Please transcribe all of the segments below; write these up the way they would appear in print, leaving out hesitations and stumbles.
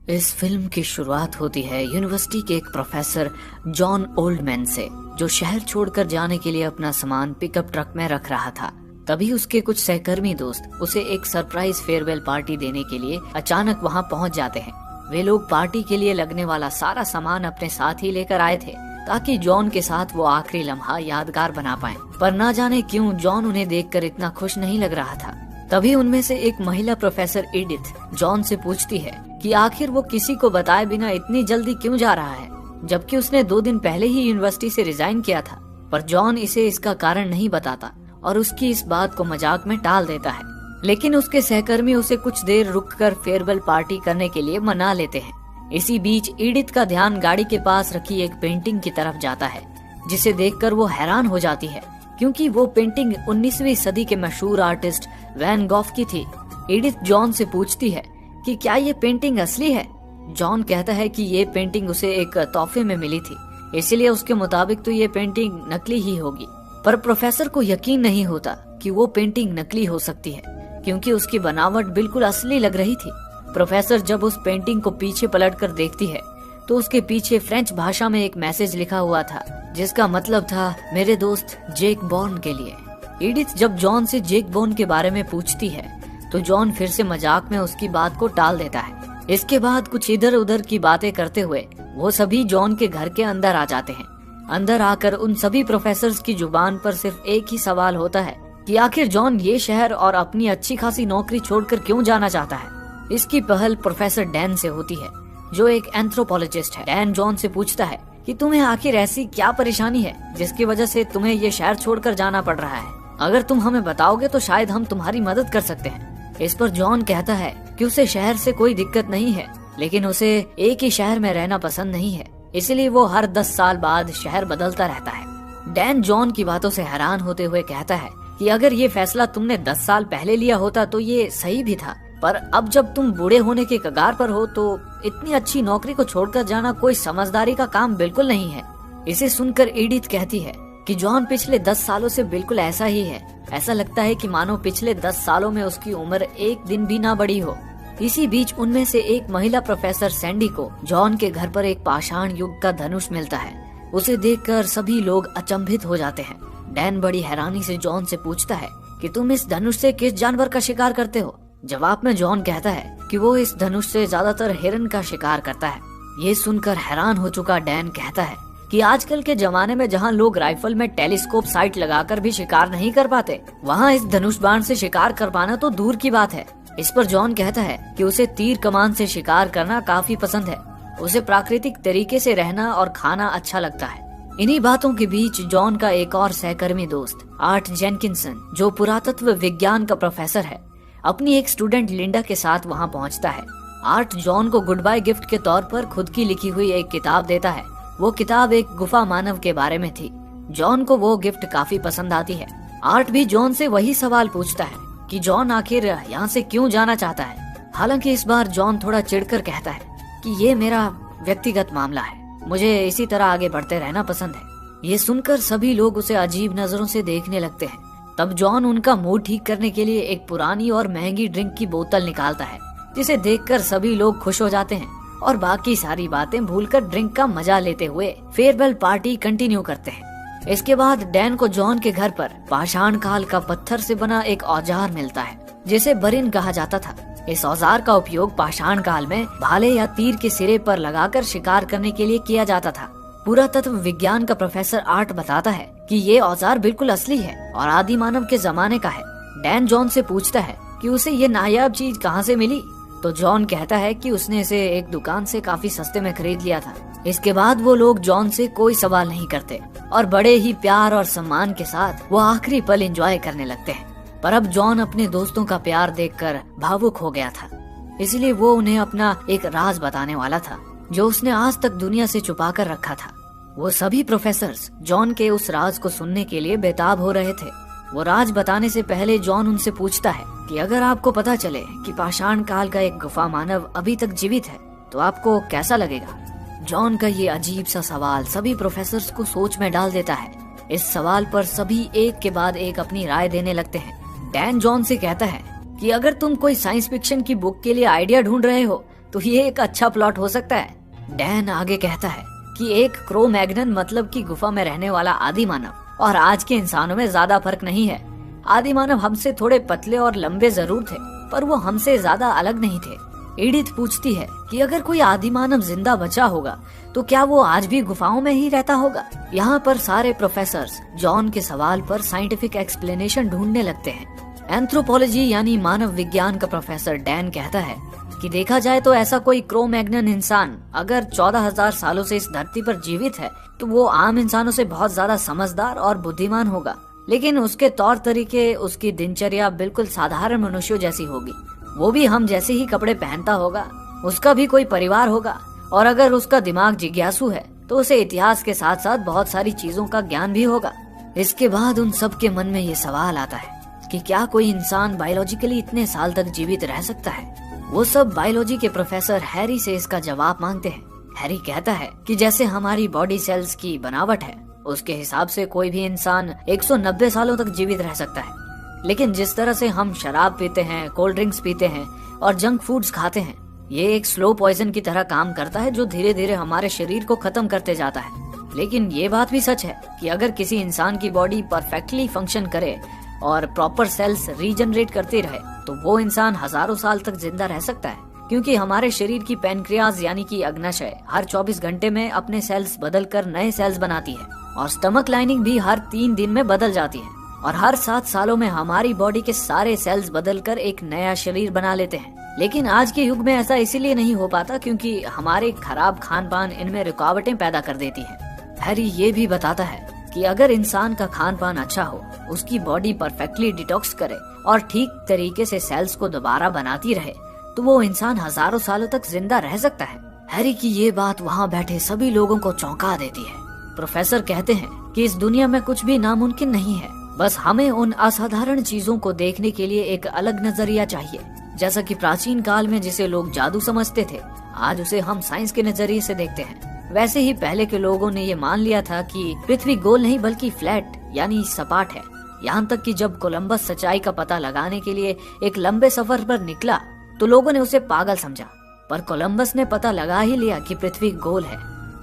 इस फिल्म की शुरुआत होती है यूनिवर्सिटी के एक प्रोफेसर जॉन ओल्डमैन से, जो शहर छोड़कर जाने के लिए अपना सामान पिकअप ट्रक में रख रहा था। तभी उसके कुछ सहकर्मी दोस्त उसे एक सरप्राइज फेयरवेल पार्टी देने के लिए अचानक वहां पहुंच जाते हैं। वे लोग पार्टी के लिए लगने वाला सारा सामान अपने साथ ही लेकर आए थे ताकि जॉन के साथ वो आखिरी लम्हा यादगार बना पाएं। पर ना जाने क्यों जॉन उन्हें देखकर इतना खुश नहीं लग रहा था। तभी उनमें से एक महिला प्रोफेसर एडिथ जॉन से पूछती है कि आखिर वो किसी को बताए बिना इतनी जल्दी क्यों जा रहा है, जबकि उसने 2 दिन पहले ही यूनिवर्सिटी से रिजाइन किया था। पर जॉन इसे इसका कारण नहीं बताता और उसकी इस बात को मजाक में टाल देता है। लेकिन उसके सहकर्मी उसे कुछ देर रुककर फेयरवेल पार्टी करने के लिए मना लेते हैं। इसी बीच एडिथ का ध्यान गाड़ी के पास रखी एक पेंटिंग की तरफ जाता है, जिसे देखकर वो हैरान हो जाती है क्योंकि वो पेंटिंग 19वीं सदी के मशहूर आर्टिस्ट वैन गॉग की थी। एडिथ जॉन से पूछती है कि क्या ये पेंटिंग असली है। जॉन कहता है कि ये पेंटिंग उसे एक तोहफे में मिली थी, इसलिए उसके मुताबिक तो ये पेंटिंग नकली ही होगी। पर प्रोफेसर को यकीन नहीं होता कि वो पेंटिंग नकली हो सकती है, क्योंकि उसकी बनावट बिल्कुल असली लग रही थी। प्रोफेसर जब उस पेंटिंग को पीछे पलटकर देखती है तो उसके पीछे फ्रेंच भाषा में एक मैसेज लिखा हुआ था, जिसका मतलब था मेरे दोस्त जेक बॉर्न के लिए। एडिथ जब जॉन से जेक बॉर्न के बारे में पूछती है तो जॉन फिर से मजाक में उसकी बात को टाल देता है। इसके बाद कुछ इधर उधर की बातें करते हुए वो सभी जॉन के घर के अंदर आ जाते हैं। अंदर आकर उन सभी प्रोफेसर्स की जुबान पर सिर्फ एक ही सवाल होता है कि आखिर जॉन ये शहर और अपनी अच्छी खासी नौकरी छोड़कर क्यों जाना चाहता है। इसकी पहल प्रोफेसर डैन से होती है, जो एक एंथ्रोपोलॉजिस्ट है। डैन जॉन से पूछता है कि तुम्हें आखिर ऐसी क्या परेशानी है जिसकी वजह से तुम्हें ये शहर छोड़कर जाना पड़ रहा है। अगर तुम हमें बताओगे तो शायद हम तुम्हारी मदद कर सकते हैं। इस पर जॉन कहता है कि उसे शहर से कोई दिक्कत नहीं है, लेकिन उसे एक ही शहर में रहना पसंद नहीं है, इसलिए वो हर 10 साल बाद शहर बदलता रहता है। डैन जॉन की बातों से हैरान होते हुए कहता है कि अगर ये फैसला तुमने 10 साल पहले लिया होता तो ये सही भी था, पर अब जब तुम बूढ़े होने के कगार पर हो तो इतनी अच्छी नौकरी को छोड़कर जाना कोई समझदारी का काम बिल्कुल नहीं है। इसे सुनकर एडिथ कहती है कि जॉन पिछले 10 सालों से बिल्कुल ऐसा ही है। ऐसा लगता है कि मानो पिछले 10 सालों में उसकी उम्र एक दिन भी ना बढ़ी हो। इसी बीच उनमें से एक महिला प्रोफेसर सैंडी को जॉन के घर पर एक पाषाण युग का धनुष मिलता है। उसे देखकर सभी लोग अचंभित हो जाते हैं। डैन बड़ी हैरानी से जॉन से पूछता है कि तुम इस धनुष से किस जानवर का शिकार करते हो। जवाब में जॉन कहता है कि वो इस धनुष से ज्यादातर हिरन का शिकार करता है। ये सुनकर हैरान हो चुका डैन कहता है कि आजकल के जमाने में जहाँ लोग राइफल में टेलीस्कोप साइट लगाकर भी शिकार नहीं कर पाते, वहाँ इस धनुष बाण से शिकार कर पाना तो दूर की बात है। इस पर जॉन कहता है कि उसे तीर कमान से शिकार करना काफी पसंद है। उसे प्राकृतिक तरीके से रहना और खाना अच्छा लगता है। इन्हीं बातों के बीच जॉन का एक और सहकर्मी दोस्त आर्ट जेनकिंसन, जो पुरातत्व विज्ञान का प्रोफेसर है, अपनी एक स्टूडेंट लिंडा के साथ वहाँ पहुँचता है। आर्ट जॉन को गुड बाय गिफ्ट के तौर पर खुद की लिखी हुई एक किताब देता है। वो किताब एक गुफा मानव के बारे में थी। जॉन को वो गिफ्ट काफी पसंद आती है। आर्ट भी जॉन से वही सवाल पूछता है कि जॉन आखिर यहाँ से क्यों जाना चाहता है। हालांकि इस बार जॉन थोड़ा चिढ़कर कहता है कि ये मेरा व्यक्तिगत मामला है, मुझे इसी तरह आगे बढ़ते रहना पसंद है। ये सुनकर सभी लोग उसे अजीब नजरों से देखने लगते हैं। तब जॉन उनका मूड ठीक करने के लिए एक पुरानी और महंगी ड्रिंक की बोतल निकालता है, जिसे देखकर सभी लोग खुश हो जाते हैं और बाकी सारी बातें भूलकर ड्रिंक का मजा लेते हुए फेयरवेल पार्टी कंटिन्यू करते हैं। इसके बाद डैन को जॉन के घर पर पाषाण काल का पत्थर से बना एक औजार मिलता है, जिसे बरिन कहा जाता था। इस औजार का उपयोग पाषाण काल में भाले या तीर के सिरे पर लगाकर शिकार करने के लिए किया जाता था। पुरातत्व विज्ञान का प्रोफेसर आर्ट बताता है कि ये औजार बिल्कुल असली है और आदि मानव के जमाने का है। डैन जॉन से पूछता है कि उसे ये नायाब चीज कहाँ से मिली, तो जॉन कहता है कि उसने इसे एक दुकान से काफी सस्ते में खरीद लिया था। इसके बाद वो लोग जॉन से कोई सवाल नहीं करते और बड़े ही प्यार और सम्मान के साथ वो आखिरी पल एंजॉय करने लगते हैं। पर अब जॉन अपने दोस्तों का प्यार देखकर भावुक हो गया था, इसलिए वो उन्हें अपना एक राज बताने वाला था जो उसने आज तक दुनिया से छुपा कर रखा था। वो सभी प्रोफेसर्स जॉन के उस राज को सुनने के लिए बेताब हो रहे थे। वो राज बताने से पहले जॉन उनसे पूछता है कि अगर आपको पता चले कि पाषाण काल का एक गुफा मानव अभी तक जीवित है तो आपको कैसा लगेगा। जॉन का ये अजीब सा सवाल सभी प्रोफेसर्स को सोच में डाल देता है। इस सवाल पर सभी एक के बाद एक अपनी राय देने लगते हैं। डैन जॉन से कहता है कि अगर तुम कोई साइंस फिक्शन की बुक के लिए आइडिया ढूंढ रहे हो तो ये एक अच्छा प्लॉट हो सकता है। डैन आगे कहता है कि एक क्रो-मैग्नन मतलब कि गुफा में रहने वाला आदि मानव और आज के इंसानों में ज्यादा फर्क नहीं है। आदि मानव हमसे थोड़े पतले और लंबे जरूर थे, पर वो हमसे ज्यादा अलग नहीं थे। एडिथ पूछती है कि अगर कोई आदि मानव जिंदा बचा होगा तो क्या वो आज भी गुफाओं में ही रहता होगा। यहाँ पर सारे प्रोफेसर्स जॉन के सवाल पर साइंटिफिक एक्सप्लेनेशन ढूंढने लगते हैं। एंथ्रोपोलॉजी यानी मानव विज्ञान का प्रोफेसर डैन कहता है कि देखा जाए तो ऐसा कोई क्रो-मैग्नन इंसान अगर 14,000 सालों से इस धरती पर जीवित है तो वो आम इंसानों से बहुत ज्यादा समझदार और बुद्धिमान होगा, लेकिन उसके तौर तरीके, उसकी दिनचर्या बिल्कुल साधारण मनुष्यों जैसी होगी। वो भी हम जैसे ही कपड़े पहनता होगा, उसका भी कोई परिवार होगा, और अगर उसका दिमाग जिज्ञासु है तो उसे इतिहास के साथ साथ बहुत सारी चीजों का ज्ञान भी होगा। इसके बाद उन सब के मन में ये सवाल आता है कि क्या कोई इंसान बायोलॉजिकली इतने साल तक जीवित रह सकता है। वो सब बायोलॉजी के प्रोफेसर हैरी से इसका जवाब मांगते हैं। हैरी कहता है कि जैसे हमारी बॉडी सेल्स की बनावट है उसके हिसाब से कोई भी इंसान 190 सालों तक जीवित रह सकता है, लेकिन जिस तरह से हम शराब पीते हैं, कोल्ड ड्रिंक्स पीते हैं और जंक फूड्स खाते हैं, ये एक स्लो पॉइजन की तरह काम करता है जो धीरे धीरे हमारे शरीर को खत्म करते जाता है। लेकिन ये बात भी सच है कि अगर किसी इंसान की बॉडी परफेक्टली फंक्शन करे और प्रॉपर सेल्स रीजनरेट करते रहे तो वो इंसान हजारों साल तक जिंदा रह सकता है, क्योंकि हमारे शरीर की पैनक्रियाज यानी कि अग्नाशय हर 24 घंटे में अपने सेल्स बदल कर नए सेल्स बनाती है और स्टमक लाइनिंग भी हर 3 दिन में बदल जाती है, और हर 7 सालों में हमारी बॉडी के सारे सेल्स बदलकर एक नया शरीर बना लेते हैं। लेकिन आज के युग में ऐसा इसीलिए नहीं हो पाता क्योंकि हमारे खराब खान पान इनमें रुकावटें पैदा कर देती है। हैरी ये भी बताता है कि अगर इंसान का खान पान अच्छा हो, उसकी बॉडी परफेक्टली डिटॉक्स करे और ठीक तरीके से सेल्स को दोबारा बनाती रहे तो वो इंसान हजारों सालों तक जिंदा रह सकता है। हैरी की ये बात वहाँ बैठे सभी लोगों को चौंका देती है। प्रोफेसर कहते हैं कि इस दुनिया में कुछ भी नामुमकिन नहीं है, बस हमें उन असाधारण चीजों को देखने के लिए एक अलग नजरिया चाहिए। जैसा कि प्राचीन काल में जिसे लोग जादू समझते थे, आज उसे हम साइंस के नजरिए से देखते हैं। वैसे ही पहले के लोगों ने ये मान लिया था कि पृथ्वी गोल नहीं बल्कि फ्लैट यानी सपाट है। यहाँ तक कि जब कोलंबस सच्चाई का पता लगाने के लिए एक लंबे सफर पर निकला तो लोगों ने उसे पागल समझा, पर कोलंबस ने पता लगा ही लिया कि पृथ्वी गोल है।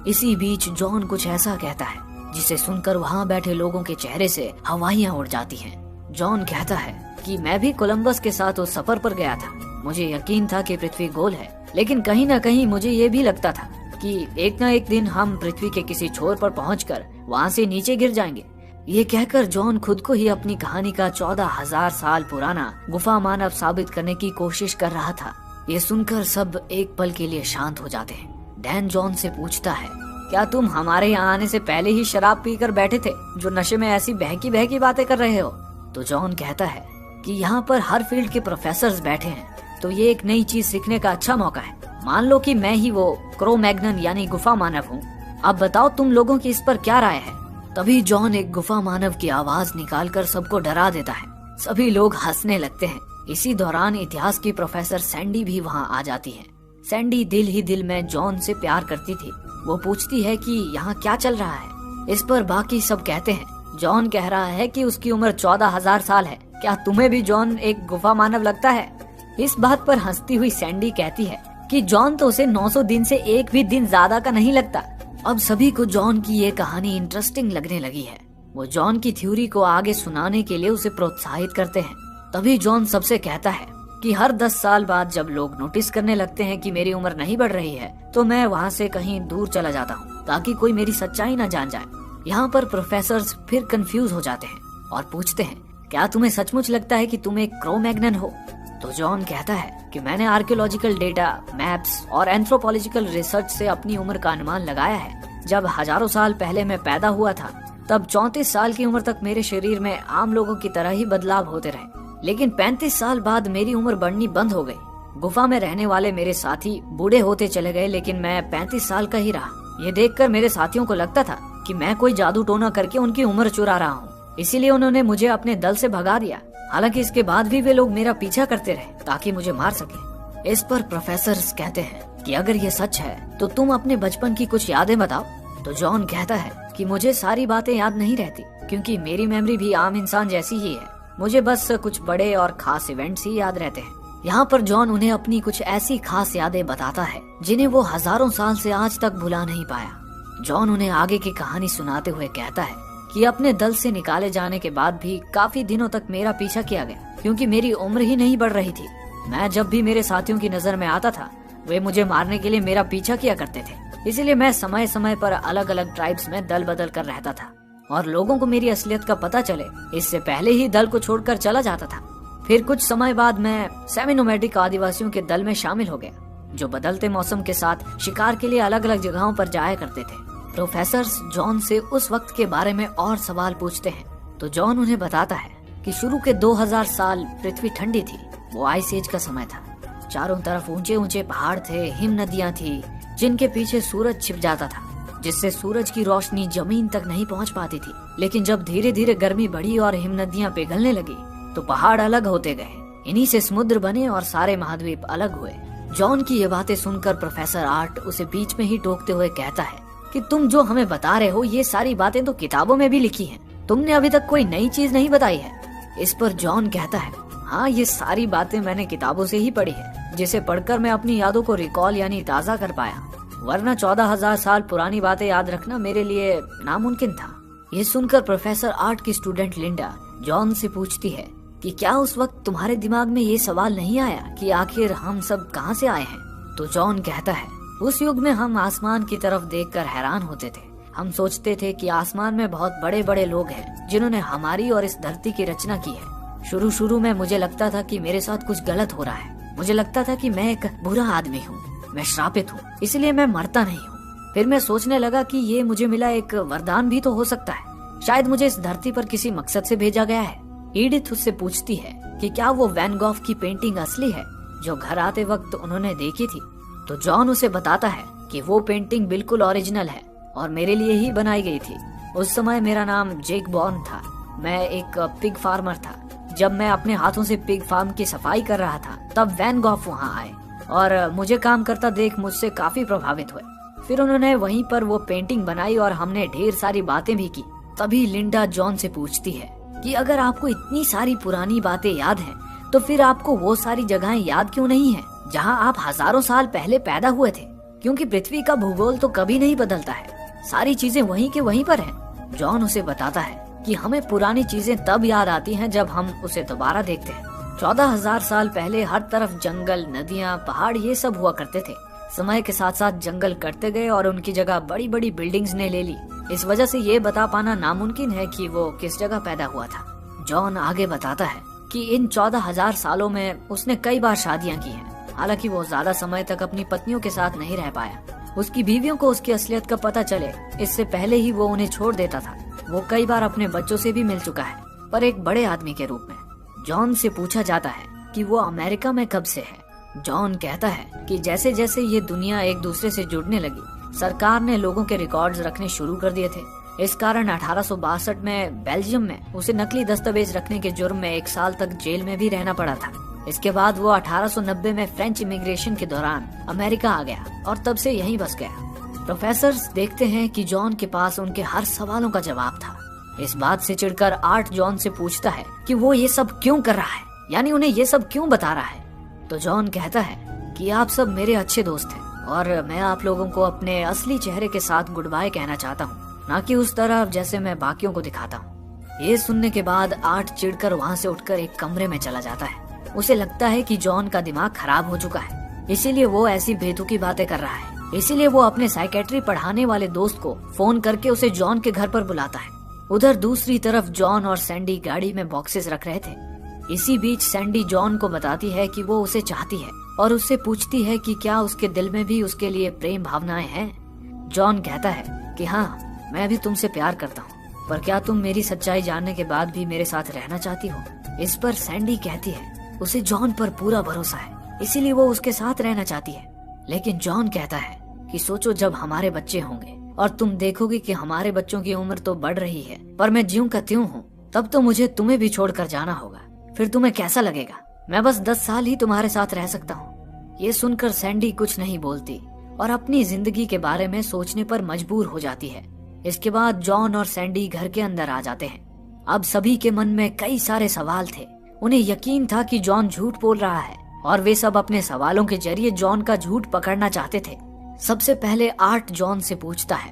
इसी बीच जॉन कुछ ऐसा कहता है जिसे सुनकर वहाँ बैठे लोगों के चेहरे से हवाइयाँ उड़ जाती हैं। जॉन कहता है कि मैं भी कोलंबस के साथ उस सफर पर गया था। मुझे यकीन था कि पृथ्वी गोल है, लेकिन कहीं न कहीं मुझे ये भी लगता था कि एक न एक दिन हम पृथ्वी के किसी छोर पर पहुंचकर वहाँ से नीचे गिर जाएंगे। ये कहकर जॉन खुद को ही अपनी कहानी का 14,000 साल पुराना गुफा मानव साबित करने की कोशिश कर रहा था। ये सुनकर सब एक पल के लिए शांत हो जाते हैं। डैन जॉन से पूछता है, क्या तुम हमारे यहाँ आने से पहले ही शराब पीकर बैठे थे जो नशे में ऐसी बहकी बहकी बातें कर रहे हो? तो जॉन कहता है कि यहाँ पर हर फील्ड के प्रोफेसर्स बैठे हैं, तो ये एक नई चीज सीखने का अच्छा मौका है। मान लो कि मैं ही वो क्रो-मैग्नन यानी गुफा मानव हूँ। अब बताओ तुम लोगों की इस पर क्या राय है? तभी जॉन एक गुफा मानव की आवाज निकालकर सबको डरा देता है। सभी लोग हंसने लगते हैं। इसी दौरान इतिहास की प्रोफेसर सैंडी भी वहाँ आ जाती है। सैंडी दिल ही दिल में जॉन से प्यार करती थी। वो पूछती है कि यहाँ क्या चल रहा है। इस पर बाकी सब कहते हैं। जॉन कह रहा है कि उसकी उम्र 14,000 साल है। क्या तुम्हें भी जॉन एक गुफा मानव लगता है? इस बात पर हंसती हुई सैंडी कहती है कि जॉन तो उसे 900 दिन से एक भी दिन ज्यादा का नहीं लगता। अब सभी को जॉन की ये कहानी इंटरेस्टिंग लगने लगी है। वो जॉन की थ्योरी को आगे सुनाने के लिए उसे प्रोत्साहित करते हैं। तभी जॉन सबसे कहता है कि हर 10 साल बाद जब लोग नोटिस करने लगते हैं कि मेरी उम्र नहीं बढ़ रही है तो मैं वहाँ से कहीं दूर चला जाता हूँ ताकि कोई मेरी सच्चाई न जान जाए। यहाँ पर प्रोफेसर्स फिर कंफ्यूज हो जाते हैं और पूछते हैं, क्या तुम्हें सचमुच लगता है कि तुम एक क्रो-मैग्नन हो? तो जॉन कहता है कि मैंने आर्कियोलॉजिकल डेटा, मैप्स और एंथ्रोपोलॉजिकल रिसर्च से अपनी उम्र का अनुमान लगाया है। जब हजारों साल पहले मैं पैदा हुआ था तब 34 साल की उम्र तक मेरे शरीर में आम लोगों की तरह ही बदलाव होते रहे, लेकिन 35 साल बाद मेरी उम्र बढ़नी बंद हो गई। गुफा में रहने वाले मेरे साथी बूढ़े होते चले गए, लेकिन मैं 35 साल का ही रहा। ये देखकर मेरे साथियों को लगता था कि मैं कोई जादू टोना करके उनकी उम्र चुरा रहा हूँ, इसीलिए उन्होंने मुझे अपने दल से भगा दिया। हालांकि इसके बाद भी वे लोग मेरा पीछा करते रहे ताकि मुझे मार सके। इस पर प्रोफेसर्स कहते हैं कि अगर ये सच है तो तुम अपने बचपन की कुछ यादें बताओ। तो जॉन कहता है कि मुझे सारी बातें याद नहीं रहती क्योंकि मेरी मेमोरी भी आम इंसान जैसी ही है। मुझे बस कुछ बड़े और खास इवेंट्स ही याद रहते हैं। यहाँ पर जॉन उन्हें अपनी कुछ ऐसी खास यादें बताता है जिन्हें वो हजारों साल से आज तक भुला नहीं पाया। जॉन उन्हें आगे की कहानी सुनाते हुए कहता है कि अपने दल से निकाले जाने के बाद भी काफी दिनों तक मेरा पीछा किया गया, क्योंकि मेरी उम्र ही नहीं बढ़ रही थी। मैं जब भी मेरे साथियों की नजर में आता था, वे मुझे मारने के लिए मेरा पीछा किया करते थे। इसीलिए मैं समय समय पर अलग अलग ट्राइब्स में दल बदल कर रहता था और लोगों को मेरी असलियत का पता चले इससे पहले ही दल को छोड़कर चला जाता था। फिर कुछ समय बाद मैं सेमी-नोमैडिक आदिवासियों के दल में शामिल हो गया, जो बदलते मौसम के साथ शिकार के लिए अलग अलग जगहों पर जाया करते थे। प्रोफेसर जॉन से उस वक्त के बारे में और सवाल पूछते हैं तो जॉन उन्हें बताता है कि शुरू के 2000 साल पृथ्वी ठंडी थी। वो आइस एज का समय था। चारों तरफ ऊंचे ऊंचे पहाड़ थे, हिम नदियां थी जिनके पीछे सूरज छिप जाता था, जिससे सूरज की रोशनी जमीन तक नहीं पहुंच पाती थी। लेकिन जब धीरे धीरे गर्मी बढ़ी और हिम नदियां पिघलने लगी तो पहाड़ अलग होते गए। इन्हीं से समुद्र बने और सारे महाद्वीप अलग हुए। जॉन की ये बातें सुनकर प्रोफेसर आर्ट उसे बीच में ही टोकते हुए कहता है कि तुम जो हमें बता रहे हो ये सारी बातें तो किताबों में भी लिखी हैं, तुमने अभी तक कोई नई चीज नहीं बताई है। इस पर जॉन कहता है, हाँ ये सारी बातें मैंने किताबों से ही पढ़ी है, जिसे पढ़कर मैं अपनी यादों को रिकॉल यानी ताज़ा कर पाया, वरना 14,000 साल पुरानी बातें याद रखना मेरे लिए नामुमकिन था। ये सुनकर प्रोफेसर आर्ट की स्टूडेंट लिंडा जॉन से पूछती है कि क्या उस वक्त तुम्हारे दिमाग में ये सवाल नहीं आया कि आखिर हम सब कहाँ से आए हैं? तो जॉन कहता है, उस युग में हम आसमान की तरफ देखकर हैरान होते थे। हम सोचते थे कि आसमान में बहुत बड़े बड़े लोग हैं जिन्होंने हमारी और इस धरती की रचना की है। शुरू में मुझे लगता था कि मेरे साथ कुछ गलत हो रहा है। मुझे लगता था कि मैं एक बुरा आदमी हूँ, मैं श्रापित हूँ, इसलिए मैं मरता नहीं हूँ। फिर मैं सोचने लगा कि ये मुझे मिला एक वरदान भी तो हो सकता है। शायद मुझे इस धरती पर किसी मकसद से भेजा गया है। एडिथ उससे पूछती है कि क्या वो वैन गॉग की पेंटिंग असली है जो घर आते वक्त उन्होंने देखी थी। तो जॉन उसे बताता है कि वो पेंटिंग बिल्कुल ओरिजिनल है और मेरे लिए ही बनाई गई थी। उस समय मेरा नाम जेक बॉर्न था। मैं एक पिग फार्मर था। जब मैं अपने हाथों से पिग फार्म की सफाई कर रहा था तब वैन गॉग वहाँ आए और मुझे काम करता देख मुझसे काफी प्रभावित हुए। फिर उन्होंने वहीं पर वो पेंटिंग बनाई और हमने ढेर सारी बातें भी की। तभी लिंडा जॉन से पूछती है कि अगर आपको इतनी सारी पुरानी बातें याद हैं तो फिर आपको वो सारी जगहें याद क्यों नहीं है जहां आप हजारों साल पहले पैदा हुए थे? क्योंकि पृथ्वी का भूगोल तो कभी नहीं बदलता है, सारी चीजें वहीं के वहीं पर हैं। जॉन उसे बताता है कि हमें पुरानी चीजें तब याद आती हैं जब हम उसे दोबारा देखते हैं। 14,000 साल पहले हर तरफ जंगल, नदियाँ, पहाड़ ये सब हुआ करते थे। समय के साथ साथ जंगल कटते गए और उनकी जगह बड़ी बड़ी बिल्डिंग्स ने ले ली। इस वजह से ये बता पाना नामुमकिन है कि वो किस जगह पैदा हुआ था। जॉन आगे बताता है कि इन 14,000 सालों में उसने कई बार शादियां की हैं। हालांकि वो ज्यादा समय तक अपनी पत्नियों के साथ नहीं रह पाया। उसकी बीवियों को उसकी असलियत का पता चले इससे पहले ही वो उन्हें छोड़ देता था। वो कई बार अपने बच्चों से भी मिल चुका है, पर एक बड़े आदमी के रूप में। जॉन से पूछा जाता है कि वो अमेरिका में कब से है। जॉन कहता है कि जैसे जैसे ये दुनिया एक दूसरे से जुड़ने लगी, सरकार ने लोगों के रिकॉर्ड्स रखने शुरू कर दिए थे। इस कारण 1862 में बेल्जियम में उसे नकली दस्तावेज रखने के जुर्म में 1 साल तक जेल में भी रहना पड़ा था। इसके बाद वो 1890 में फ्रेंच इमिग्रेशन के दौरान अमेरिका आ गया और तब से यहीं बस गया। प्रोफेसर देखते हैं कि जॉन के पास उनके हर सवालों का जवाब था। इस बात से चिढ़कर आर्ट जॉन से पूछता है कि वो ये सब क्यों कर रहा है, यानी उन्हें ये सब क्यों बता रहा है। तो जॉन कहता है कि आप सब मेरे अच्छे दोस्त हैं और मैं आप लोगों को अपने असली चेहरे के साथ गुड बाय कहना चाहता हूँ, ना कि उस तरह जैसे मैं बाकियों को दिखाता हूँ। ये सुनने के बाद आर्ट चिढ़कर वहाँ से उठकर एक कमरे में चला जाता है। उसे लगता है कि जॉन का दिमाग खराब हो चुका है, इसीलिए वो ऐसी बेतुकी बातें कर रहा है। इसीलिए वो अपने साइकेट्री पढ़ाने वाले दोस्त को फोन करके उसे जॉन के घर पर बुलाता है। उधर दूसरी तरफ जॉन और सैंडी गाड़ी में बॉक्सेस रख रहे थे। इसी बीच सैंडी जॉन को बताती है कि वो उसे चाहती है और उससे पूछती है कि क्या उसके दिल में भी उसके लिए प्रेम भावनाएं हैं। जॉन कहता है कि हाँ, मैं भी तुमसे प्यार करता हूँ, पर क्या तुम मेरी सच्चाई जानने के बाद भी मेरे साथ रहना चाहती हो? इस पर सैंडी कहती है उसे जॉन पर पूरा भरोसा है, इसीलिए वो उसके साथ रहना चाहती है। लेकिन जॉन कहता है कि सोचो, जब हमारे बच्चे होंगे और तुम देखोगे कि हमारे बच्चों की उम्र तो बढ़ रही है पर मैं ज्यूं का त्यों हूँ, तब तो मुझे तुम्हें भी छोड़कर जाना होगा। फिर तुम्हें कैसा लगेगा? मैं बस 10 साल ही तुम्हारे साथ रह सकता हूँ। ये सुनकर सैंडी कुछ नहीं बोलती और अपनी जिंदगी के बारे में सोचने पर मजबूर हो जाती है। इसके बाद जॉन और सैंडी घर के अंदर आ जाते हैं। अब सभी के मन में कई सारे सवाल थे। उन्हें यकीन था कि जॉन झूठ बोल रहा है, और वे सब अपने सवालों के जरिए जॉन का झूठ पकड़ना चाहते थे। सबसे पहले आर्ट जॉन से पूछता है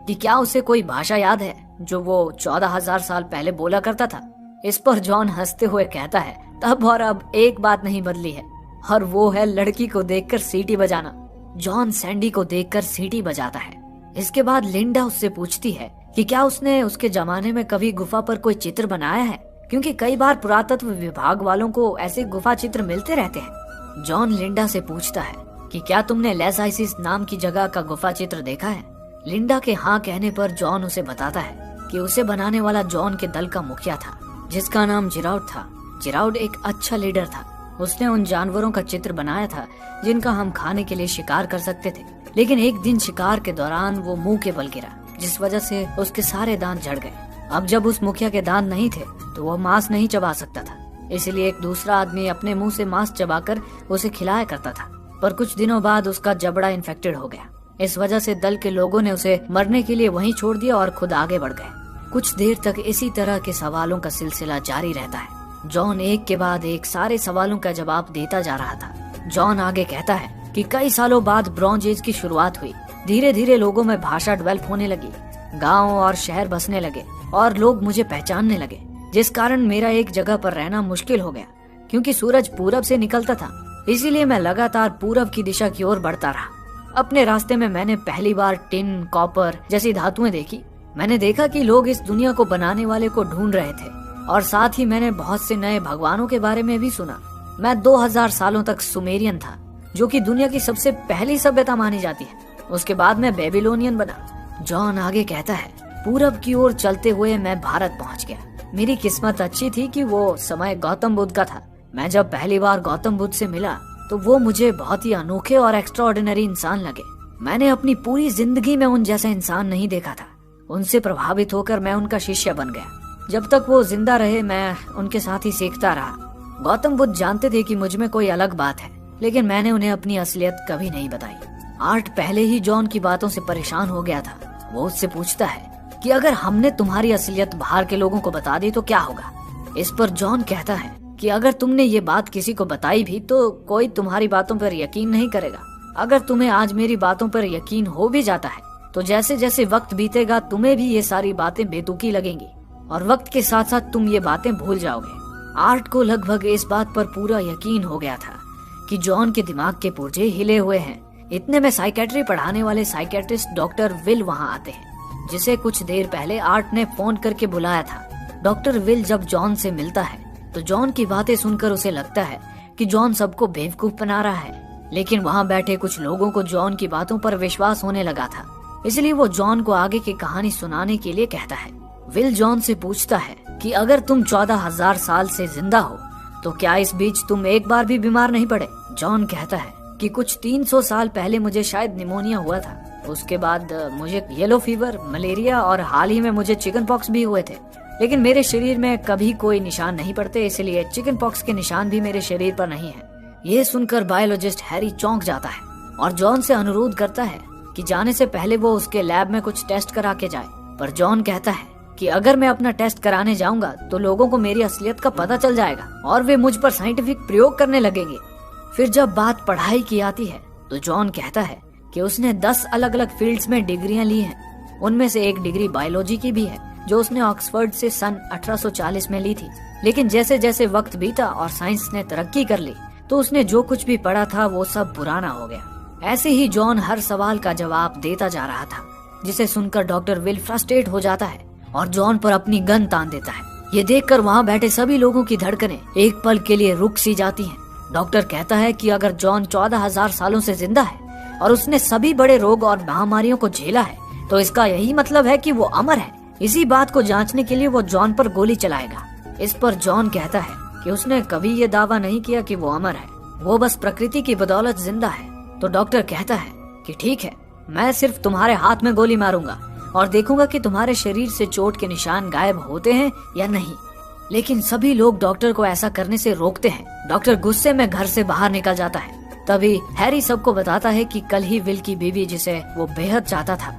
कि क्या उसे कोई भाषा याद है जो वो 14,000 साल पहले बोला करता था। इस पर जॉन हंसते हुए कहता है, तब और अब एक बात नहीं बदली है, और वो है लड़की को देखकर सीटी बजाना। जॉन सैंडी को देखकर सीटी बजाता है। इसके बाद लिंडा उससे पूछती है कि क्या उसने उसके जमाने में कभी गुफा पर कोई चित्र बनाया है, क्योंकि कई बार पुरातत्व विभाग वालों को ऐसे गुफा चित्र मिलते रहते हैं। जॉन लिंडा से पूछता है कि क्या तुमने लेस आइसिस नाम की जगह का गुफा चित्र देखा है। लिंडा के हाँ कहने पर जॉन उसे बताता है कि उसे बनाने वाला जॉन के दल का मुखिया था, जिसका नाम जिराउड था। जिराउड एक अच्छा लीडर था। उसने उन जानवरों का चित्र बनाया था जिनका हम खाने के लिए शिकार कर सकते थे, लेकिन एक दिन शिकार के दौरान वो मुंह के बल गिरा, जिस वजह से उसके सारे दांत झड़ गए। अब जब उस मुखिया के दांत नहीं थे तो वो मांस नहीं चबा सकता था, इसलिए एक दूसरा आदमी अपने मुंह से मांस चबाकर उसे खिलाया करता था। पर कुछ दिनों बाद उसका जबड़ा इन्फेक्टेड हो गया। इस वजह से दल के लोगों ने उसे मरने के लिए वहीं छोड़ दिया और खुद आगे बढ़ गए। कुछ देर तक इसी तरह के सवालों का सिलसिला जारी रहता है। जॉन एक के बाद एक सारे सवालों का जवाब देता जा रहा था। जॉन आगे कहता है कि कई सालों बाद ब्रॉन्ज एज की शुरुआत हुई। धीरे धीरे लोगों में भाषा डेवलप होने लगी, गांव और शहर बसने लगे और लोग मुझे पहचानने लगे, जिस कारण मेरा एक जगह पर रहना मुश्किल हो गया। क्योंकि सूरज पूरब से निकलता था, इसीलिए मैं लगातार पूरब की दिशा की ओर बढ़ता रहा। अपने रास्ते में मैंने पहली बार टिन, कॉपर जैसी धातुएं देखी। मैंने देखा कि लोग इस दुनिया को बनाने वाले को ढूंढ रहे थे, और साथ ही मैंने बहुत से नए भगवानों के बारे में भी सुना। मैं 2000 सालों तक सुमेरियन था, जो कि दुनिया की सबसे पहली सभ्यता मानी जाती है। उसके बाद मैं बेबीलोनियन बना। जॉन आगे कहता है, पूरब की ओर चलते हुए मैं भारत पहुंच गया। मेरी किस्मत अच्छी थी कि वो समय गौतम बुद्ध का था। मैं जब पहली बार गौतम बुद्ध से मिला तो वो मुझे बहुत ही अनोखे और एक्स्ट्राऑर्डिनरी इंसान लगे। मैंने अपनी पूरी जिंदगी में उन जैसा इंसान नहीं देखा था। उनसे प्रभावित होकर मैं उनका शिष्य बन गया। जब तक वो जिंदा रहे मैं उनके साथ ही सीखता रहा। गौतम बुद्ध जानते थे कि मुझ में कोई अलग बात है, लेकिन मैंने उन्हें अपनी असलियत कभी नहीं बताई। आर्ट पहले ही जॉन की बातों से परेशान हो गया था। वो उससे पूछता है कि अगर हमने तुम्हारी असलियत बाहर के लोगों को बता दी तो क्या होगा। इस पर जॉन कहता है कि अगर तुमने ये बात किसी को बताई भी तो कोई तुम्हारी बातों पर यकीन नहीं करेगा। अगर तुम्हें आज मेरी बातों पर यकीन हो भी जाता है तो जैसे जैसे वक्त बीतेगा तुम्हें भी ये सारी बातें बेतुकी लगेंगी, और वक्त के साथ साथ तुम ये बातें भूल जाओगे। आर्ट को लगभग इस बात पर पूरा यकीन हो गया था कि जॉन के दिमाग के पुर्जे हिले हुए हैं। इतने में साइकेट्री पढ़ाने वाले साइकेट्रिस्ट डॉक्टर विल वहाँ आते हैं, जिसे कुछ देर पहले आर्ट ने फोन करके बुलाया था। डॉक्टर विल जब जॉन से मिलता है तो जॉन की बातें सुनकर उसे लगता है कि जॉन सबको बेवकूफ बना रहा है, लेकिन वहाँ बैठे कुछ लोगों को जॉन की बातों पर विश्वास होने लगा था, इसलिए वो जॉन को आगे की कहानी सुनाने के लिए कहता है। विल जॉन से पूछता है कि अगर तुम 14,000 साल से जिंदा हो तो क्या इस बीच तुम एक बार भी बीमार नहीं पड़े। जॉन कहता है कि कुछ 300 साल पहले मुझे शायद निमोनिया हुआ था, उसके बाद मुझे येलो फीवर, मलेरिया और हाल ही में मुझे चिकन पॉक्स भी हुए थे, लेकिन मेरे शरीर में कभी कोई निशान नहीं पड़ते, इसलिए चिकन पॉक्स के निशान भी मेरे शरीर पर नहीं है। ये सुनकर बायोलॉजिस्ट हैरी चौंक जाता है और जॉन से अनुरोध करता है कि जाने से पहले वो उसके लैब में कुछ टेस्ट करा के जाए। पर जॉन कहता है कि अगर मैं अपना टेस्ट कराने जाऊंगा तो लोगों को मेरी असलियत का पता चल जाएगा और वे मुझ पर साइंटिफिक प्रयोग करने लगेंगे। फिर जब बात पढ़ाई की आती है तो जॉन कहता है कि उसने 10 अलग अलग फील्ड्स में डिग्रियां ली हैं। उनमें से एक डिग्री बायोलॉजी की भी है जो उसने ऑक्सफोर्ड से सन 1840 में ली थी। लेकिन जैसे जैसे वक्त बीता और साइंस ने तरक्की कर ली तो उसने जो कुछ भी पढ़ा था वो सब पुराना हो गया। ऐसे ही जॉन हर सवाल का जवाब देता जा रहा था, जिसे सुनकर डॉक्टर विल फ्रस्ट्रेट हो जाता है और जॉन पर अपनी गन तान देता है। ये देखकर वहाँ बैठे सभी लोगों की धड़कनें एक पल के लिए रुक सी जाती हैं। डॉक्टर कहता है कि अगर जॉन 14,000 सालों से जिंदा है और उसने सभी बड़े रोग और महामारियों को झेला है तो इसका यही मतलब है कि वो अमर है। इसी बात को जांचने के लिए वो जॉन पर गोली चलाएगा। इस पर जॉन कहता है कि उसने कभी ये दावा नहीं किया कि वो अमर है, वो बस प्रकृति की बदौलत जिंदा है। तो डॉक्टर कहता है कि ठीक है, मैं सिर्फ तुम्हारे हाथ में गोली मारूंगा और देखूंगा कि तुम्हारे शरीर से चोट के निशान गायब होते हैं या नहीं। लेकिन सभी लोग डॉक्टर को ऐसा करने से रोकते हैं। डॉक्टर गुस्से में घर से बाहर निकल जाता है। तभी हैरी सबको बताता है कि कल ही विल की बीवी, जिसे वो बेहद चाहता था,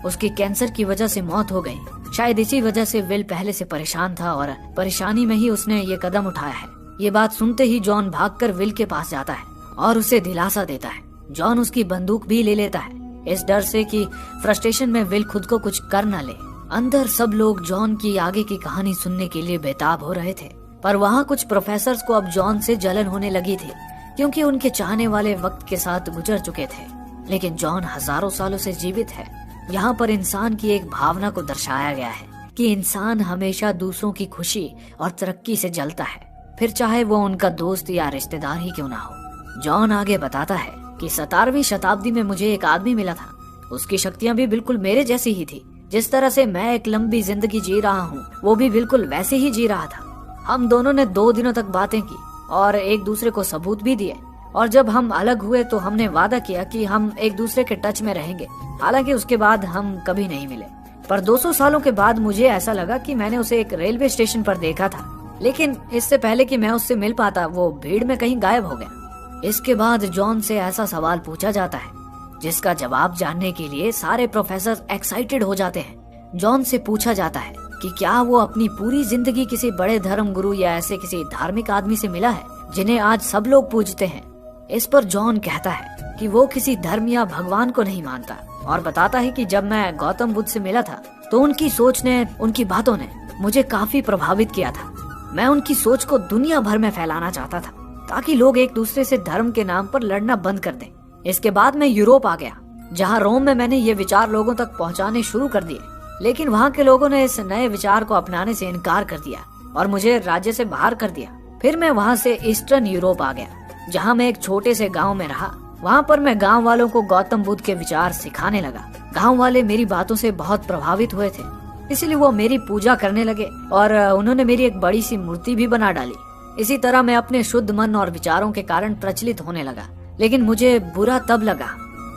उसकी कैंसर की वजह से मौत हो गई। शायद इसी वजह से विल पहले से परेशान था और परेशानी में ही उसने ये कदम उठाया है। ये बात सुनते ही जॉन भागकर विल के पास जाता है और उसे दिलासा देता है। जॉन उसकी बंदूक भी ले लेता है, इस डर से कि फ्रस्ट्रेशन में विल खुद को कुछ कर न ले। अंदर सब लोग जॉन की आगे की कहानी सुनने के लिए बेताब हो रहे थे, पर वहाँ कुछ प्रोफेसर्स को अब जॉन से जलन होने लगी थी, क्योंकि उनके चाहने वाले वक्त के साथ गुजर चुके थे। लेकिन जॉन हजारों सालों से जीवित है। यहाँ पर इंसान की एक भावना को दर्शाया गया है कि इंसान हमेशा दूसरों की खुशी और तरक्की से जलता है, फिर चाहे वो उनका दोस्त या रिश्तेदार ही क्यों ना हो। जॉन आगे बताता है कि 17वीं शताब्दी में मुझे एक आदमी मिला था। उसकी शक्तियाँ भी बिल्कुल मेरे जैसी ही थी। जिस तरह से मैं एक लंबी जिंदगी जी रहा हूँ, वो भी बिल्कुल वैसे ही जी रहा था। हम दोनों ने 2 दिनों तक बातें की और एक दूसरे को सबूत भी दिए, और जब हम अलग हुए तो हमने वादा किया कि हम एक दूसरे के टच में रहेंगे। हालांकि उसके बाद हम कभी नहीं मिले, पर 200 सालों के बाद मुझे ऐसा लगा कि मैंने उसे एक रेलवे स्टेशन पर देखा था, लेकिन इससे पहले कि मैं उससे मिल पाता वो भीड़ में कहीं गायब हो गया। इसके बाद जॉन से ऐसा सवाल पूछा जाता है जिसका जवाब जानने के लिए सारे प्रोफेसर एक्साइटेड हो जाते हैं। जॉन से पूछा जाता है कि क्या वो अपनी पूरी जिंदगी किसी बड़े धर्म गुरु या ऐसे किसी धार्मिक आदमी से मिला है जिन्हें आज सब लोग पूजते हैं। इस पर जॉन कहता है कि वो किसी धर्म या भगवान को नहीं मानता, और बताता है कि जब मैं गौतम बुद्ध से मिला था तो उनकी सोच ने, उनकी बातों ने मुझे काफी प्रभावित किया था। मैं उनकी सोच को दुनिया भर में फैलाना चाहता था ताकि लोग एक दूसरे से धर्म के नाम पर लड़ना बंद कर दें। इसके बाद मैं यूरोप आ गया, जहाँ रोम में मैंने ये विचार लोगों तक पहुँचाने शुरू कर दिए, लेकिन वहाँ के लोगों ने इस नए विचार को अपनाने से इनकार कर दिया और मुझे राज्य से बाहर कर दिया। फिर मैं वहाँ से ईस्टर्न यूरोप आ गया, जहाँ मैं एक छोटे से गांव में रहा। वहाँ पर मैं गांव वालों को गौतम बुद्ध के विचार सिखाने लगा। गांव वाले मेरी बातों से बहुत प्रभावित हुए थे, इसलिए वो मेरी पूजा करने लगे और उन्होंने मेरी एक बड़ी सी मूर्ति भी बना डाली। इसी तरह मैं अपने शुद्ध मन और विचारों के कारण प्रचलित होने लगा। लेकिन मुझे बुरा तब लगा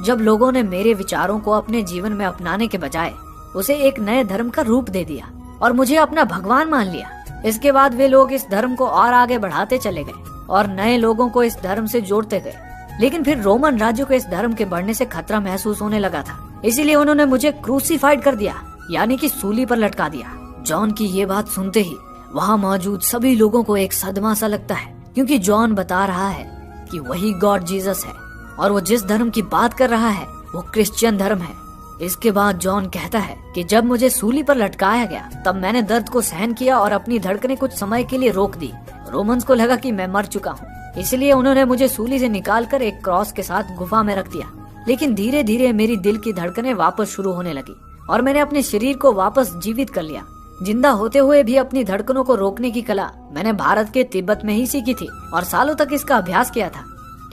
जब लोगों ने मेरे विचारों को अपने जीवन में अपनाने के बजाय उसे एक नए धर्म का रूप दे दिया और मुझे अपना भगवान मान लिया। इसके बाद वे लोग इस धर्म को और आगे बढ़ाते चले गए और नए लोगों को इस धर्म से जोड़ते गए। लेकिन फिर रोमन राज्य को इस धर्म के बढ़ने से खतरा महसूस होने लगा था, इसीलिए उन्होंने मुझे क्रूसीफाइड कर दिया, यानी कि सूली पर लटका दिया। जॉन की ये बात सुनते ही वहाँ मौजूद सभी लोगों को एक सदमा सा लगता है, क्योंकि जॉन बता रहा है कि वही गॉड जीसस है और वो जिस धर्म की बात कर रहा है वो क्रिश्चियन धर्म है। इसके बाद जॉन कहता है कि जब मुझे सूली पर लटकाया गया तब मैंने दर्द को सहन किया और अपनी धड़कनें कुछ समय के लिए रोक दी। रोमन्स को लगा कि मैं मर चुका हूँ, इसलिए उन्होंने मुझे सूली से निकालकर एक क्रॉस के साथ गुफा में रख दिया। लेकिन धीरे धीरे मेरी दिल की धड़कनें वापस शुरू होने लगी और मैंने अपने शरीर को वापस जीवित कर लिया। जिंदा होते हुए भी अपनी धड़कनों को रोकने की कला मैंने भारत के तिब्बत में ही सीखी थी और सालों तक इसका अभ्यास किया था।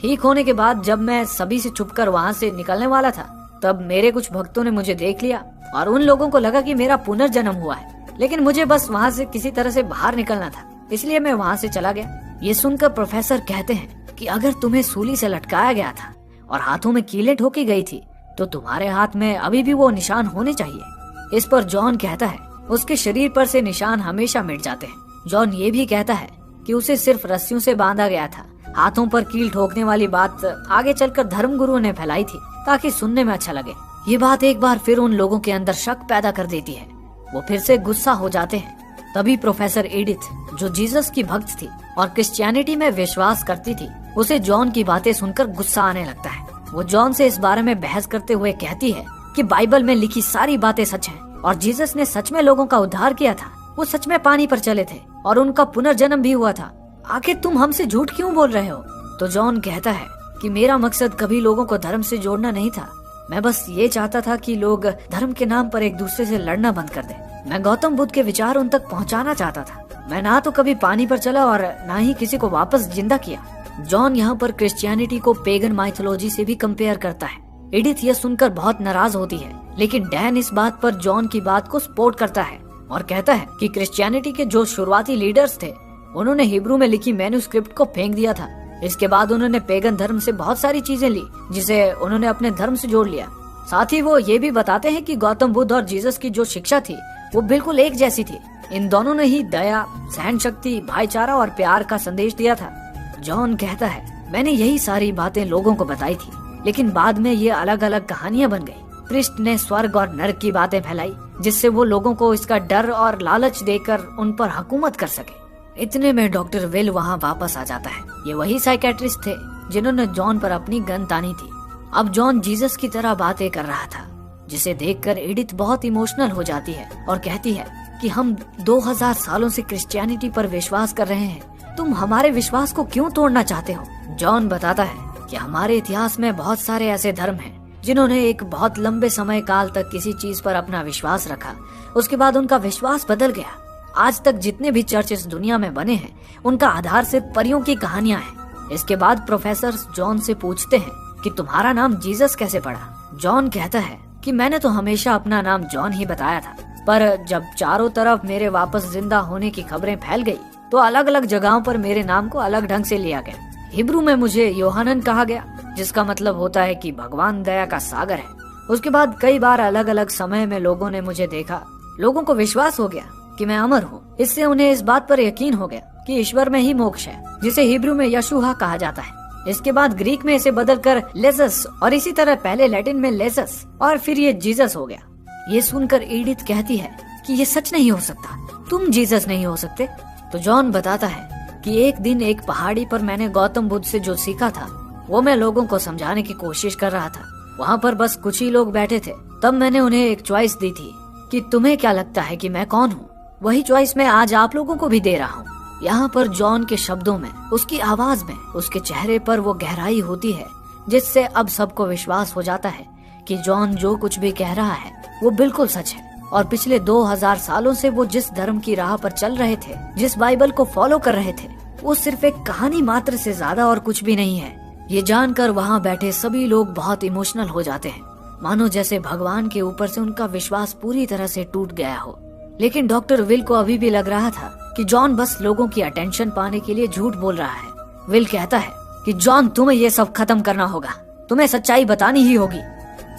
ठीक होने के बाद जब मैं सभी से छुपकर वहाँ से निकलने वाला था, तब मेरे कुछ भक्तों ने मुझे देख लिया और उन लोगों को लगा कि मेरा पुनर्जन्म हुआ है। लेकिन मुझे बस वहाँ से किसी तरह से बाहर निकलना था, इसलिए मैं वहाँ से चला गया। ये सुनकर प्रोफेसर कहते हैं कि अगर तुम्हें सूली से लटकाया गया था और हाथों में कीलें ठोकी गई थी तो तुम्हारे हाथ में अभी भी वो निशान होने चाहिए। इस पर जॉन कहता है उसके शरीर पर से निशान हमेशा मिट जाते हैं। जॉन ये भी कहता है कि उसे सिर्फ रस्सियों से बांधा गया था। हाथों पर कील ठोकने वाली बात आगे चलकर धर्म गुरुओं ने फैलाई थी ताकि सुनने में अच्छा लगे। ये बात एक बार फिर उन लोगों के अंदर शक पैदा कर देती है। वो फिर से गुस्सा हो जाते हैं। तभी प्रोफेसर एडिथ, जो जीसस की भक्त थी और क्रिश्चियनिटी में विश्वास करती थी, उसे जॉन की बातें सुनकर गुस्सा आने लगता है। वो जॉन से इस बारे में बहस करते हुए कहती है कि बाइबल में लिखी सारी बातें सच हैं और जीसस ने सच में लोगों का उद्धार किया था। वो सच में पानी पर चले थे और उनका पुनर्जन्म भी हुआ था। आखिर तुम हमसे झूठ क्यों बोल रहे हो? तो जॉन कहता है कि मेरा मकसद कभी लोगों को धर्म से जोड़ना नहीं था। मैं बस ये चाहता था कि लोग धर्म के नाम पर एक दूसरे से लड़ना बंद कर दें। मैं गौतम बुद्ध के विचार उन तक पहुंचाना चाहता था। मैं ना तो कभी पानी पर चला और ना ही किसी को वापस जिंदा किया। जॉन यहाँ पर क्रिश्चियनिटी को पेगन माइथोलॉजी से भी कंपेयर करता है। एडिथ यह सुनकर बहुत नाराज होती है, लेकिन डैन इस बात पर जॉन की बात को सपोर्ट करता है और कहता है कि क्रिश्चियनिटी के जो शुरुआती लीडर्स थे उन्होंने हिब्रू में लिखी मैन्युस्क्रिप्ट को फेंक दिया था। इसके बाद उन्होंने पेगन धर्म से बहुत सारी चीजें ली जिसे उन्होंने अपने धर्म से जोड़ लिया। साथ ही वो ये भी बताते हैं कि गौतम बुद्ध और जीसस की जो शिक्षा थी वो बिल्कुल एक जैसी थी। इन दोनों ने ही दया, सहन शक्ति, भाईचारा और प्यार का संदेश दिया था। जॉन कहता है मैंने यही सारी बातें लोगों को बताई थी, लेकिन बाद में ये अलग अलग कहानियां बन गई। क्रिस्ट ने स्वर्ग और नरक की बातें फैलाई जिससे वो लोगों को इसका डर और लालच देकर उन पर हुकूमत कर सके। इतने में डॉक्टर विल वहाँ वापस आ जाता है। ये वही साइकेट्रिस्ट थे जिन्होंने जॉन पर अपनी गन तानी थी। अब जॉन जीसस की तरह बातें कर रहा था, जिसे देखकर एडिथ बहुत इमोशनल हो जाती है और कहती है कि हम 2000 सालों से क्रिश्चियनिटी पर विश्वास कर रहे हैं, तुम हमारे विश्वास को क्यों तोड़ना चाहते हो? जॉन बताता है कि हमारे इतिहास में बहुत सारे ऐसे धर्म हैं जिन्होंने एक बहुत लंबे समय काल तक किसी चीज पर अपना विश्वास रखा, उसके बाद उनका विश्वास बदल गया। आज तक जितने भी चर्चेस दुनिया में बने हैं उनका आधार सिर्फ परियों की कहानियां हैं। इसके बाद प्रोफेसर जॉन से पूछते हैं कि तुम्हारा नाम जीसस कैसे पड़ा? जॉन कहता है कि मैंने तो हमेशा अपना नाम जॉन ही बताया था, पर जब चारों तरफ मेरे वापस जिंदा होने की खबरें फैल गई तो अलग अलग जगहों पर मेरे नाम को अलग ढंग से लिया गया। हिब्रू में मुझे योहानन कहा गया, जिसका मतलब होता है कि भगवान दया का सागर है। उसके बाद कई बार अलग अलग समय में लोगों ने मुझे देखा, लोगों को विश्वास हो गया कि मैं अमर हूँ। इससे उन्हें इस बात पर यकीन हो गया कि ईश्वर में ही मोक्ष है, जिसे हिब्रू में यशुआ कहा जाता है। इसके बाद ग्रीक में इसे बदलकर लेजस और इसी तरह पहले लैटिन में लेजस और फिर ये जीसस हो गया। ये सुनकर एडिथ कहती है कि ये सच नहीं हो सकता, तुम जीसस नहीं हो सकते। तो जॉन बताता है कि एक दिन एक पहाड़ी पर मैंने गौतम बुद्ध से जो सीखा था वो मैं लोगों को समझाने की कोशिश कर रहा था। वहाँ पर बस कुछ ही लोग बैठे थे। तब मैंने उन्हें एक चॉइस दी थी कि तुम्हें क्या लगता है कि मैं कौन हूँ। वही चॉइस मैं आज आप लोगों को भी दे रहा हूँ। यहाँ पर जॉन के शब्दों में, उसकी आवाज में, उसके चेहरे पर वो गहराई होती है जिससे अब सबको विश्वास हो जाता है कि जॉन जो कुछ भी कह रहा है वो बिल्कुल सच है। और पिछले 2000 सालों से वो जिस धर्म की राह पर चल रहे थे, जिस बाइबल को फॉलो कर रहे थे, वो सिर्फ एक कहानी मात्र से ज्यादा और कुछ भी नहीं है। ये जानकर वहाँ बैठे सभी लोग बहुत इमोशनल हो जाते हैं, मानो जैसे भगवान के ऊपर से उनका विश्वास पूरी तरह से टूट गया हो। लेकिन डॉक्टर विल को अभी भी लग रहा था कि जॉन बस लोगों की अटेंशन पाने के लिए झूठ बोल रहा है। विल कहता है कि जॉन, तुम्हें ये सब खत्म करना होगा, तुम्हें सच्चाई बतानी ही होगी।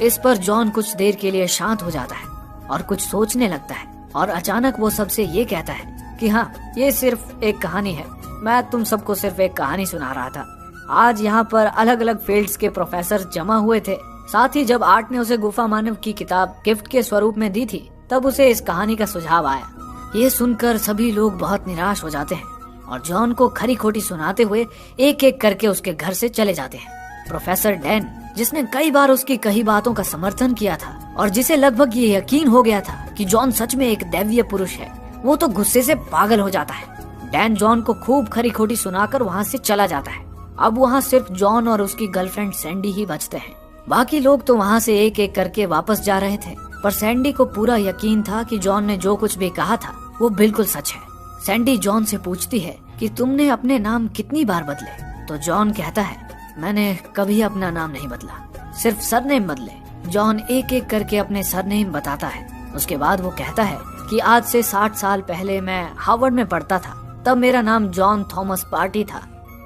इस पर जॉन कुछ देर के लिए शांत हो जाता है और कुछ सोचने लगता है और अचानक वो सबसे ये कहता है कि हाँ, ये सिर्फ एक कहानी है, मैं तुम सबको सिर्फ एक कहानी सुना रहा था। आज यहाँ पर अलग अलग फील्ड्स के प्रोफेसर जमा हुए थे। साथ ही जब आर्ट ने उसे गुफा मानव की किताब गिफ्ट के स्वरूप में दी थी, तब उसे इस कहानी का सुझाव आया। ये सुनकर सभी लोग बहुत निराश हो जाते हैं और जॉन को खरी खोटी सुनाते हुए एक एक करके उसके घर से चले जाते हैं। प्रोफेसर डैन, जिसने कई बार उसकी कही बातों का समर्थन किया था और जिसे लगभग ये यकीन हो गया था कि जॉन सच में एक दैवीय पुरुष है, वो तो गुस्से से पागल हो जाता है। डैन जॉन को खूब खरी खोटी सुनाकर वहाँ से चला जाता है। अब वहाँ सिर्फ जॉन और उसकी गर्लफ्रेंड सैंडी ही बचते हैं। बाकी लोग तो वहाँ से एक एक करके वापस जा रहे थे, पर सैंडी को पूरा यकीन था कि जॉन ने जो कुछ भी कहा था वो बिल्कुल सच है। सैंडी जॉन से पूछती है कि तुमने अपने नाम कितनी बार बदले? तो जॉन कहता है, मैंने कभी अपना नाम नहीं बदला, सिर्फ सरनेम बदले। जॉन एक एक करके अपने सरनेम बताता है। उसके बाद वो कहता है कि आज से 60 साल पहले मैं हार्वर्ड में पढ़ता था, तब मेरा नाम जॉन थॉमस पार्टी था।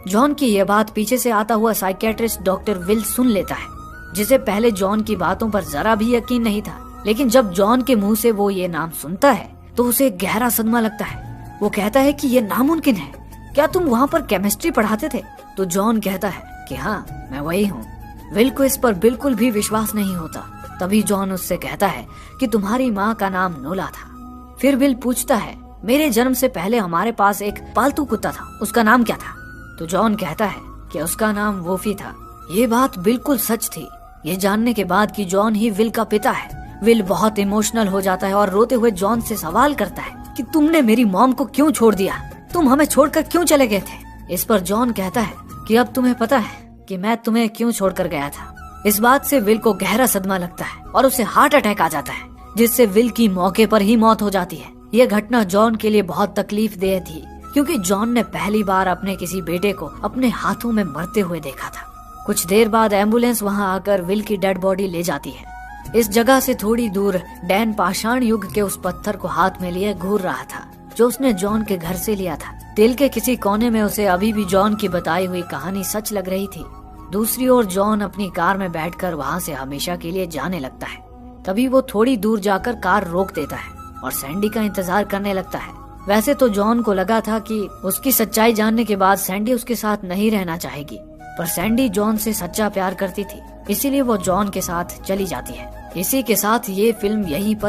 जॉन की ये बात पीछे से आता हुआ साइकियाट्रिस्ट डॉक्टर विल सुन लेता है, जिसे पहले जॉन की बातों पर जरा भी यकीन नहीं था। लेकिन जब जॉन के मुंह से वो ये नाम सुनता है तो उसे गहरा सदमा लगता है। वो कहता है कि ये नामुमकिन है, क्या तुम वहाँ पर केमिस्ट्री पढ़ाते थे? तो जॉन कहता है कि हाँ, मैं वही हूँ। विल को इस पर बिल्कुल भी विश्वास नहीं होता। तभी जॉन उससे कहता है कि तुम्हारी माँ का नाम नोला था। फिर विल पूछता है, मेरे जन्म से पहले हमारे पास एक पालतू कुत्ता था, उसका नाम क्या था? तो जॉन कहता है कि उसका नाम वोफी था। ये बात बिल्कुल सच थी। ये जानने के बाद कि जॉन ही विल का पिता है, विल बहुत इमोशनल हो जाता है और रोते हुए जॉन से सवाल करता है कि तुमने मेरी मॉम को क्यों छोड़ दिया? तुम हमें छोड़कर क्यों चले गए थे? इस पर जॉन कहता है कि अब तुम्हें पता है कि मैं तुम्हें क्यों छोड़कर गया था। इस बात से विल को गहरा सदमा लगता है और उसे हार्ट अटैक आ जाता है, जिससे विल की मौके पर ही मौत हो जाती है। यह घटना जॉन के लिए बहुत तकलीफ देह थी, क्योंकि जॉन ने पहली बार अपने किसी बेटे को अपने हाथों में मरते हुए देखा था। कुछ देर बाद एम्बुलेंस वहां आकर विल की डेड बॉडी ले जाती है। इस जगह से थोड़ी दूर डैन पाषाण युग के उस पत्थर को हाथ में लिए घूर रहा था जो उसने जॉन के घर से लिया था। दिल के किसी कोने में उसे अभी भी जॉन की बताई हुई कहानी सच लग रही थी। दूसरी ओर जॉन अपनी कार में बैठकर वहां से हमेशा के लिए जाने लगता है। तभी वो थोड़ी दूर जाकर कार रोक देता है और सैंडी का इंतजार करने लगता है। वैसे तो जॉन को लगा था कि उसकी सच्चाई जानने के बाद सैंडी उसके साथ नहीं रहना चाहेगी, पर सैंडी जॉन से सच्चा प्यार करती थी, इसीलिए वो जॉन के साथ चली जाती है। इसी के साथ ये फिल्म यहीं पर